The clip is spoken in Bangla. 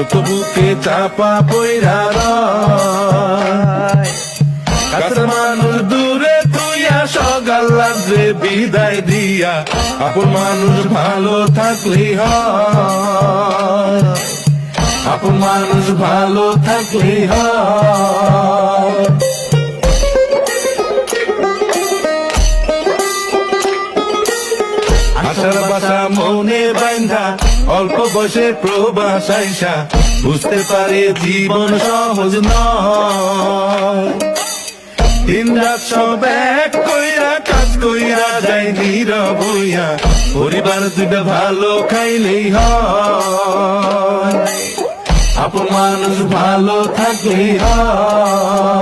শত বুকে চাপা পইরা রয়। কাছের মানুষ দূরে তুইয়া সকাল রাত্রে বিদায় দিয়া, আপন মানুষ ভালো থাকলেই হয়, আপন মানুষ ভালো থাকলেই হয়। আশার বাসা মনে বাইন্ধা অল্প বয়সে প্রবাস আইসা, বুঝতে পারে জীবন সহজ নয়। দিন রাত সব এক কইরা কাজ কইরা যায় নীরব হইয়া, পরিবার দুইটা ভালো খাইলেই হয়, আপন মানুষ ভালো থাকলেই হয়।